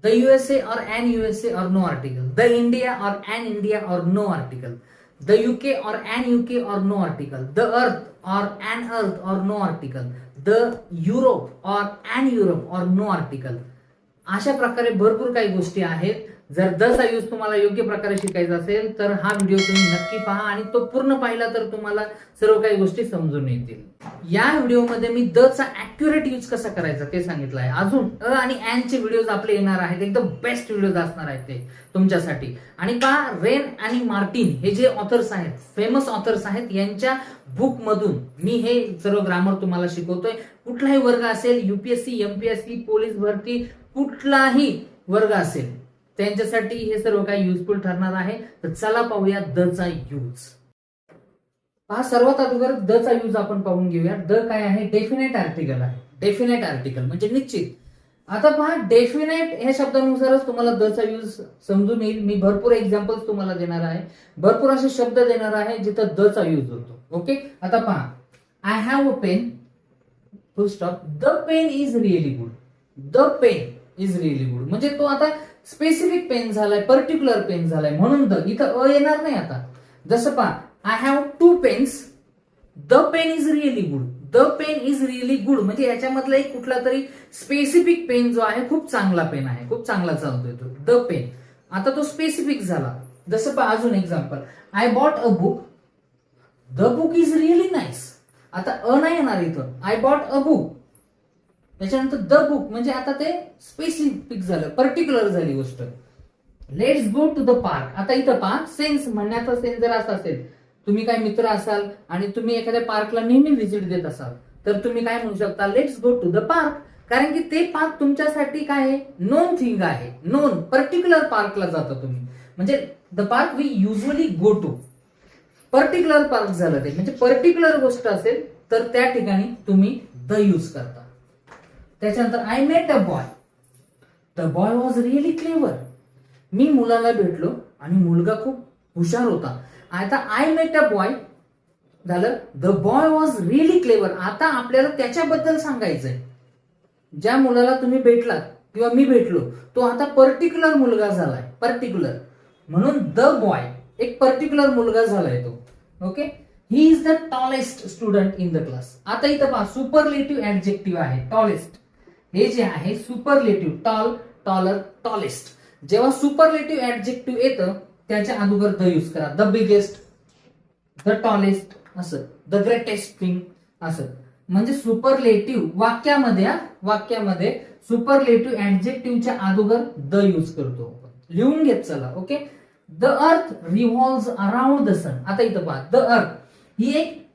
The USA or an USA or no article. The India or an India or no article. The UK or an UK or no article. The Earth or an Earth or no article. The Europe or an Europe or no article. अशा प्रकारे भरपूर काही गोष्टी आहेत. जर दचा use तुम्हाला योग्य प्रकारे शिकायचा असेल तर हा व्हिडिओ तुम्ही नक्की पहा आणि तो पूर्ण पाहिला तर तुम्हाला सर्व काही गोष्टी समजून येतील. या व्हिडिओमध्ये मी दचा ऍक्युरेट यूज कसा करायचा ते सांगितलं आहे. अजून अ आणि ॲन चे व्हिडिओज आपले येणार आहेत. एकदम बेस्ट व्हिडिओज असणार आहेत ते तुमच्यासाठी. आणि पहा, रेन आणि मार्टिन हे जे ऑथर्स आहेत, फेमस ऑथर्स आहेत, यांच्या बुक मधून मी हे सर्व ग्रामर तुम्हाला शिकवतोय. कुठलाही वर्ग असेल, युपीएससी, एमपीएससी, पोलीस भरती, कुठलाही वर्ग असेल त्यांच्यासाठी हे सर्व काही युजफुल ठरणार आहे. तर चला पाहूया दचा यूज. पहा, सर्वात अगोदर दचा यूज आपण पाहून घेऊया. द काय आहे? डेफिनेट आर्टिकल आहे. डेफिनेट आर्टिकल म्हणजे निश्चित. आता पहा, डेफिनेट ह्या शब्दानुसारच तुम्हाला दचा यूज समजून येईल. मी भरपूर एक्झाम्पल्स तुम्हाला देणार आहे, भरपूर असे शब्द देणार आहे जिथं दचा यूज होतो. ओके, आता पहा, I have a pen, full stop. The pen is really good. The pen is really good म्हणजे तो आता स्पेसिफिक पेन झालाय, पर्टिक्युलर पेन झालाय, म्हणून द इथं अ येणार नाही. आता जसं पहा, I have 2 pens, the pen is really good. The pen is really good म्हणजे याच्यामधला एक कुठला तरी स्पेसिफिक पेन जो आहे, खूप चांगला पेन आहे, खूप चांगला चालतोय तो. द पेन आता तो स्पेसिफिक झाला. जसं पहा, अजून example, I bought a book, the book is really nice. आता अ नाही येणार इथं, आय बॉट अ बुक. त्याच्यानंतर द बुक म्हणजे आता ते स्पेसिफिक झालं, पर्टिक्युलर झाली गोष्ट. Let's go to the park. आता इथं पहा, सेन्स म्हणण्याचा सेन्स जर असा असेल, तुम्ही काय मित्र असाल आणि तुम्ही एखाद्या पार्कला नेहमी व्हिजिट देत असाल तर तुम्ही काय म्हणू शकता? Let's go to the park. कारण की ते पार्क तुमच्यासाठी काय आहे? नोन थिंग आहे. नोन पर्टिक्युलर पार्कला जाता तुम्ही. म्हणजे the park we usually go to. Particular park झालं ते, म्हणजे पर्टिक्युलर गोष्ट असेल तर त्या ठिकाणी तुम्ही द यूज करता. त्याच्यानंतर I met a boy, the boy was really clever. मी मुलाला भेटलो आणि मुलगा खूप हुशार होता. आता आय मेट अ बॉय झालं, the boy was really clever. आता आपल्याला त्याच्याबद्दल सांगायचंय. ज्या मुलाला तुम्ही भेटलात किंवा मी भेटलो तो आता पर्टिक्युलर मुलगा झालाय, पर्टिक्युलर. म्हणून द बॉय एक पर्टिक्युलर मुलगा झालाय तो. Okay, he is the tallest student in the class. आता इथं पहा, सुपरलेटिव्ह ऍडजेक्टिव्ह आहे टॉलेस्ट. हे जे आहे सुपरलेटिव्ह, टॉल, टॉलर, टॉलेस्ट. जेव्हा सुपरलेटिव्ह ऍडजेक्टिव्ह येतं त्याच्या अगोदर द यूज करा. द बिगेस्ट, द टॉलेस्ट असं, द ग्रेटेस्ट थिंग असं. म्हणजे सुपरलेटिव्ह वाक्यामध्ये सुपरलेटिव्ह ऍडजेक्टिव्हच्या अगोदर द यूज करतो. लिहून घेत चला. Okay, the earth revolves around the sun. आता इथं पहा, द अर्थ ही एक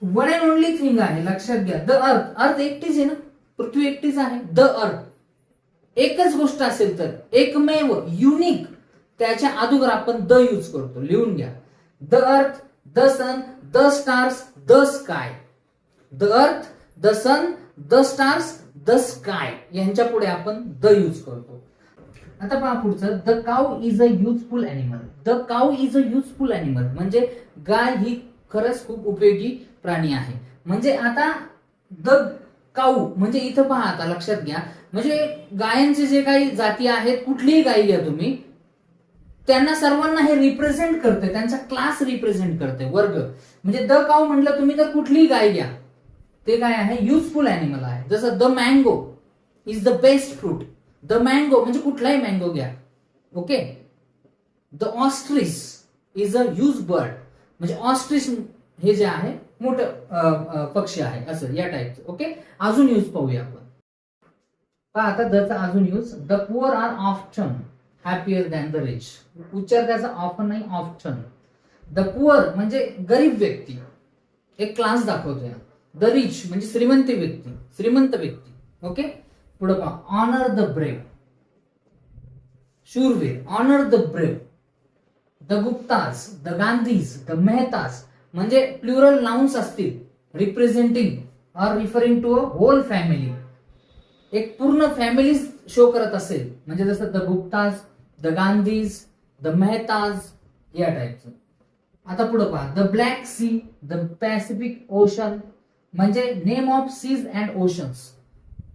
वन अँड ओनली थिंग आहे, लक्षात घ्या. द अर्थ, अर्थ एकटीच आहे ना, पृथ्वी एकटीच आहे. द अर्थ एकच गोष्ट असेल तर, एकमेव, युनिक, त्याच्या अगोदर आपण द यूज करतो. लिहून घ्या. The earth, the sun, the stars, the sky. The earth, the sun, the stars, the sky यांच्या पुढे आपण द यूज करतो. आता पहा पुढचं, the cow is a useful animal. The cow is a useful animal म्हणजे गाय ही खरंच खूप उपयोगी प्राणी आहे. म्हणजे आता द काऊ म्हणजे इथं पहा, आता लक्षात घ्या, म्हणजे गायांचे जे काही जाती आहेत, कुठलीही गाय घ्या तुम्ही, त्यांना सर्वांना हे रिप्रेझेंट करते, त्यांचा क्लास रिप्रेझेंट करते, वर्ग. म्हणजे द काऊ म्हटलं तुम्ही तर कुठलीही गाय घ्या, ते काय आहे? युजफुल अॅनिमल आहे. जसं the mango is the best fruit. The mango म्हणजे कुठलाही मँगो घ्या. Okay, the ostrich is a use bird म्हणजे ऑस्ट्रिच हे जे आहे मोठं पक्षी आहे, असं या टाईपचं. ओके, अजून यूज पाहूया आपण. पहा आता दचा अजून use, the poor are often happier than the rich. उच्चार त्याचा ऑफन नाही, ऑफ्टन. द पुअर म्हणजे गरीब व्यक्ती, एक क्लास दाखवतोय. द रिच म्हणजे श्रीमंत व्यक्ती. ओके, पुढे पहा, ऑनर द ब्रेव, शूरवीर, honour the brave. The Guptas, the Gandhis, the Mehtas म्हणजे प्लुरल नाउन्स असतील, representing or referring to a whole family. एक पूर्ण फॅमिली शो करत असेल म्हणजे जसं the Guptas, the Gandhis, the Mehtas या टाईपचं. आता पुढे पहा, the black sea, the pacific ocean म्हणजे name of seas and oceans.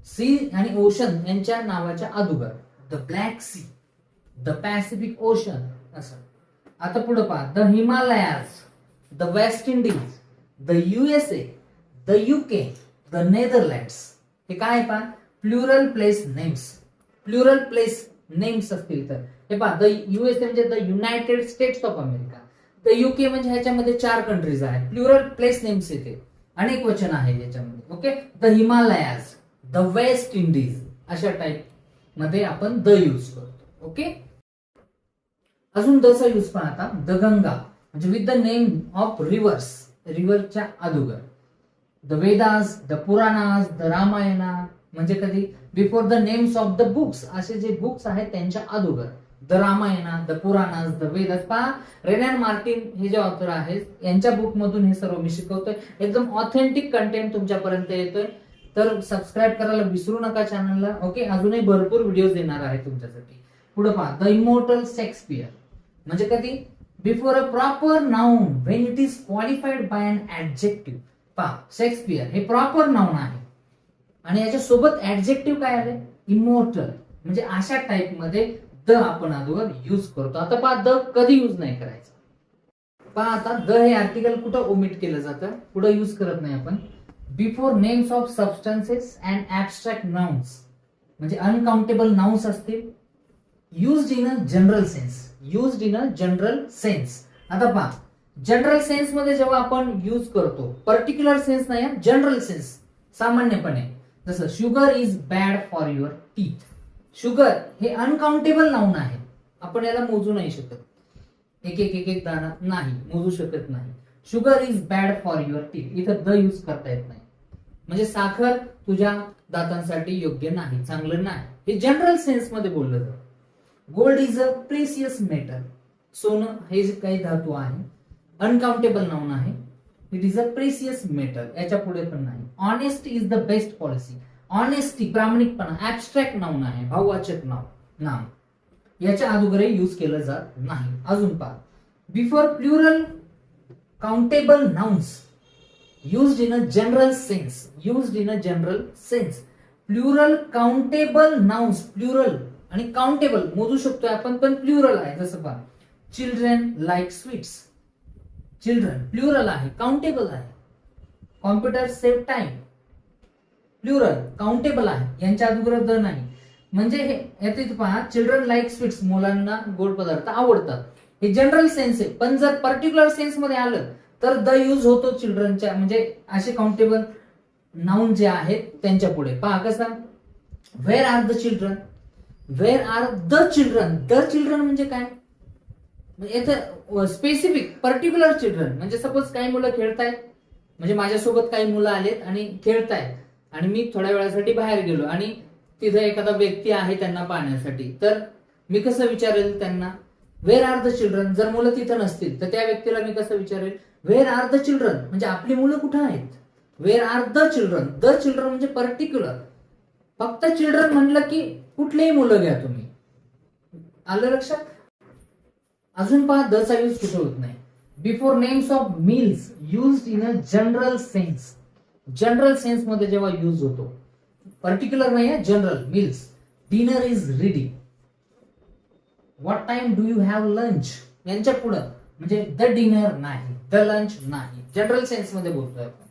Sea आणि ओशन यांच्या नावाच्या अगोदर the black sea, the pacific ocean असं. आता पुढे पहा, the Himalayas, the West Indies, the USA, the UK, the Netherlands. हे काय पहा, plural place names. Plural place names असतील तर हे पहा, द USA म्हणजे the United states of America, the UK म्हणजे ह्याच्यामध्ये 4 कंट्रीज आहेत. प्लुरल प्लेस नेम्स येते, अनेक वचन आहे याच्यामध्ये. Okay, the Himalayas, the West Indies अशा टाइप मध्ये आपण द यूज करतो. ओके, अजून दचा यूज पहा आता. द गंगा म्हणजे with the name of rivers, रिव्हरच्या अगोदर. The Vedas, the Puranas, the Ramayana म्हणजे कधी before the names of the books, असे जे बुक्स आहेत त्यांच्या अगोदर. The Ramayana, the Puranas, the Vedas. पहा, रेनॅन मार्टिन हे जे ऑथर आहेत यांच्या बुक मधून हे सर्व मी शिकवतोय. एकदम ऑथेंटिक कंटेंट तुमच्यापर्यंत येतोय. तर सबस्क्राईब करायला विसरू नका चॅनलला. ओके, अजूनही भरपूर व्हिडिओज येणार आहेत तुमच्यासाठी. पुढे पहा, द इमॉर्टल शेक्सपियर म्हणजे कधी before a proper noun when it is qualified by an adjective. पहा, शेक्सपियर हे प्रॉपर नाउन आहे आणि याच्या सोबत ऍडजेक्टिव्ह काय आले, इमॉर्टल. म्हणजे अशा टाइप मध्ये द आपण अगोदर यूज करतो. आता पहा, द कधी यूज नाही करायचं. पहा आता, द हे आर्टिकल कुठं ओमिट केलं जातं, पुढे यूज करत नाही आपण. Before names of substances and abstract nouns म्हणजे अनकाउंटेबल नाउन्स असतील. Used in a general sense, used in a general sense. आता पहा, जनरल सेन्स मध्ये जेव्हा आपण यूज करतो, पर्टिक्युलर सेन्स नाही, जनरल सेन्स सामान्यपणे. जसं sugar is bad for your teeth. Sugar हे अनकाउंटेबल नाउन आहे, आपण याला मोजू नाही शकत. एक एक एक एक दाणा नाही मोजू शकत नाही. Sugar is bad for your teeth, इथं द यूज करता येत नाही. म्हणजे साखर तुझ्या दातांसाठी योग्य नाही, चांगलं नाही, हे जनरल सेन्स मध्ये बोललं जातं. Gold is a precious metal. सोनं हे जे काही धातू आहे, अनकाउंटेबल नाउन आहे. It is a precious metal, याच्या पुढे पण नाही. Honest is the best policy. Honesty प्रामाणिकपणा ऍबस्ट्रॅक्ट नाउन आहे, भाववाचक नाम, याच्या अगोदरही यूज केलं जात नाही. अजून पहा, before plural countable nouns used in a general sense, used in a general sense. Plural countable nouns, plural आणि काउंटेबल मोजू शकतोय आपण, पण प्लुरल आहे. जसं पहा, children like sweets. Children plural आहे, काउंटेबल आहे. Computer save time, plural countable आहे, यांच्या अगोदर द नाही. म्हणजे हे यात पहा, चिल्ड्रन लाईक स्वीट्स, मुलांना गोड पदार्थ आवडतात. हे जनरल सेन्स आहे, पण जर पर्टिक्युलर सेन्स मध्ये आलं तर द यूज होतो चिल्ड्रनच्या, म्हणजे असे काउंटेबल नाउन जे आहेत त्यांच्या पुढे. पहा कसं, where are the children, where are the children. The children म्हणजे काय, म्हणजे स्पेसिफिक पर्टिक्युलर चिल्ड्रन. म्हणजे सपोज काही मुलं खेळतायत, म्हणजे माझ्यासोबत काही मुलं आलेत आणि खेळतायत आणि मी थोड्या वेळासाठी बाहेर गेलो आणि तिथे एखादा व्यक्ती आहे त्यांना पाहण्यासाठी, तर मी कसं विचारेल त्यांना, वेअर आर द चिल्ड्रन. जर मुलं तिथं नसतील तर त्या व्यक्तीला मी कसं विचारेल, वेअर आर द चिल्ड्रन. म्हणजे आपली मुलं कुठं आहेत, where are the children. The children म्हणजे पर्टिक्युलर. फक्त चिल्ड्रन म्हणलं की कुठलेही मुलं घ्या तुम्ही. आलं लक्षात. अजून पहा, दचा यूज कुठे होत नाही. Before names of meals used in a general sense. General sense मध्ये जेव्हा यूज होतो, पर्टिक्युलर नाही आहे, general. Meals, dinner is ready. What time do you have lunch, यांच्या पुढं म्हणजे द डिनर नाही, द लंच नाही, जनरल सेन्स मध्ये बोलतोय आपण.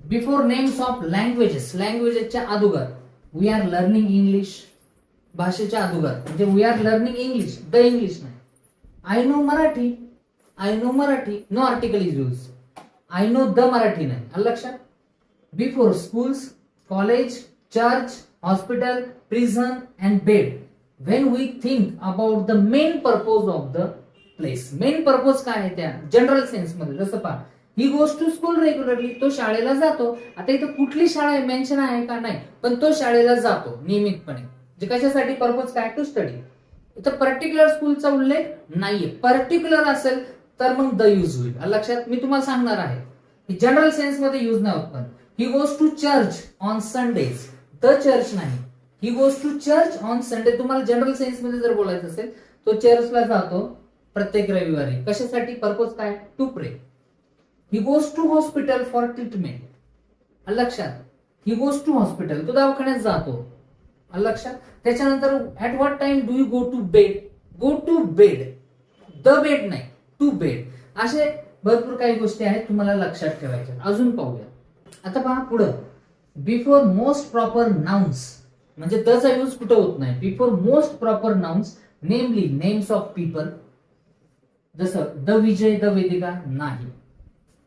बिफोर नेम्स ऑफ लँग्वेजेस, लँग्वेजेसच्या अगोदर. वी आर लर्निंग इंग्लिश, भाषेच्या अगोदर म्हणजे we are learning English, the English नाही. I know Marathi, I know Marathi, no article is use. I know the Marathi नाही, लक्षात. Before schools, college, church, hospital, prison and bed. When we think about the main purpose of the place. Main purpose काय आहे त्या general sense मध्ये. जसं पहा, he goes to school regularly, तो शाळेला जातो. आता इथं कुठली शाळा आहे मेन्शन आहे का नाही, पण तो शाळेला जातो नियमितपणे. जे कशासाठी, पर्पज काय, टू स्टडी. इथं पर्टिक्युलर स्कूलचा उल्लेख नाहीये. पर्टिक्युलर असेल तर मग द यूज होईल, लक्षात. मी तुम्हाला सांगणार आहे, जनरल सेन्स मध्ये यूज नाही होत. पण he goes to church on Sundays, the church नाही. He goes to church on Sunday. तुम्हाला जनरल सेन्स मध्ये जर बोलायचं असेल, तो चर्चला जातो प्रत्येक रविवारी. कशासाठी, पर्पज काय, to pray. He goes to hospital for treatment, लक्षात. ही गोज टू हॉस्पिटल, तो दवाखान्यात जातो. लक्षात. त्याच्यानंतर at what time do you go to bed, go to bed, the bed नाही, टू बेड. असे भरपूर काही गोष्टी आहेत तुम्हाला लक्षात ठेवायच्या. अजून पाहूया. आता पहा पुढं, बिफोर मोस्ट प्रॉपर नाउन्स, म्हणजे द चा यूज कुठं होत नाही. बिफोर मोस्ट प्रॉपर नाउन्स नेमली नेम्स ऑफ पीपल, जसं द विजय, द वेदिका नाही.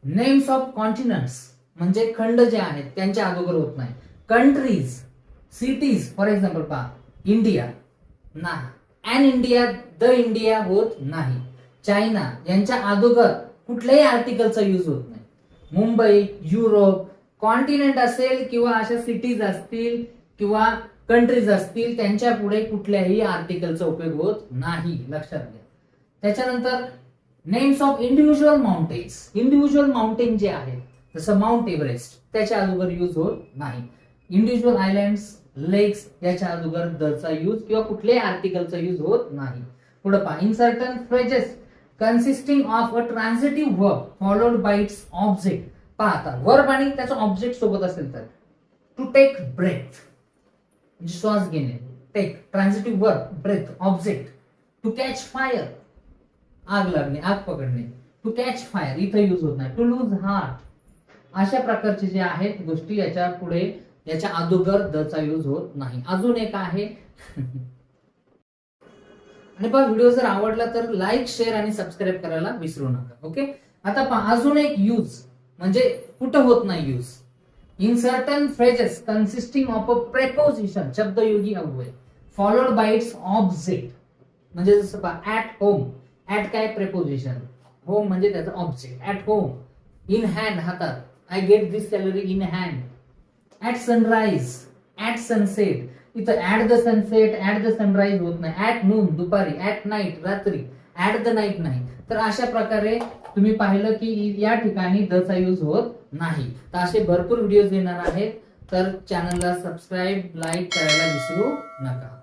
नेम्स ऑफ कॉन्टिनेंट्स म्हणजे खंड जे आहेत त्यांच्या अगोदर होत नाही. कंट्रीज, सिटीज, फॉर एक्झाम्पल पहा इंडिया नाही. अन इंडिया, द इंडिया होत नाही. चायना यांच्या अगोदर कुठल्याही आर्टिकलचा यूज होत नाही. मुंबई, युरोप, कॉन्टिनेंट असेल किंवा अशा सिटीज असतील किंवा कंट्रीज असतील त्यांच्या पुढे कुठल्याही आर्टिकलचा उपयोग होत नाही, लक्षात घ्या. त्याच्यानंतर names of individual mountains, individual mountain जे आहेत जसं माउंट एव्हरेस्ट त्याच्या अगोदर यूज होत नाही. इंडिव्हिज्युअल आयलँड्स, लेक्स याच्या अगोदर द चा यूज किंवा कुठल्याही आर्टिकलचा यूज होत नाही. पुढे पहा, in certain phrases consisting of a transitive verb followed by its object. पहा आता वर्ब आणि त्याचा ऑब्जेक्ट सोबत असेल तर टू टेक ब्रेथ म्हणजे श्वास घेणे, take transitive verb, breath object. To catch fire आग लागणे, आग पकडणे, टू कॅच फायर इथं यूज होत नाही. टू लूज हार्ट, अशा प्रकारचे जे आहेत गोष्टी याच्या पुढे याच्या अगोदर द चा यूज होत नाही. अजून एक आहे आणि पहा व्हिडिओ जर आवडला तर लाईक, शेअर आणि सबस्क्राईब करायला विसरू नका. ओके. आता पहा अजून एक यूज म्हणजे कुठं होत नाही use. In certain phrases consisting of a preposition, शब्दयोगी अव्यय, फॉलोड बाय इट्स ऑब्जेक्ट. म्हणजे जसं पहा ऍट होम, ऍट काय प्रेपोजिशन, होम म्हणजे त्याचा object. At home, in hand हातात, I get this salary in hand. At sunrise, at sunset, इथं at the sunset, at the sunrise होत नाही. ऍट नून दुपारी, ऍट नाईट रात्री, ऍट द नाईट नाही. तर अशा प्रकारे तुम्ही पाहिलं की या ठिकाणी द चा यूज होत नाही. तर असे भरपूर व्हिडिओज येणार आहेत, तर चॅनलला सबस्क्राईब, लाईक करायला विसरू नका.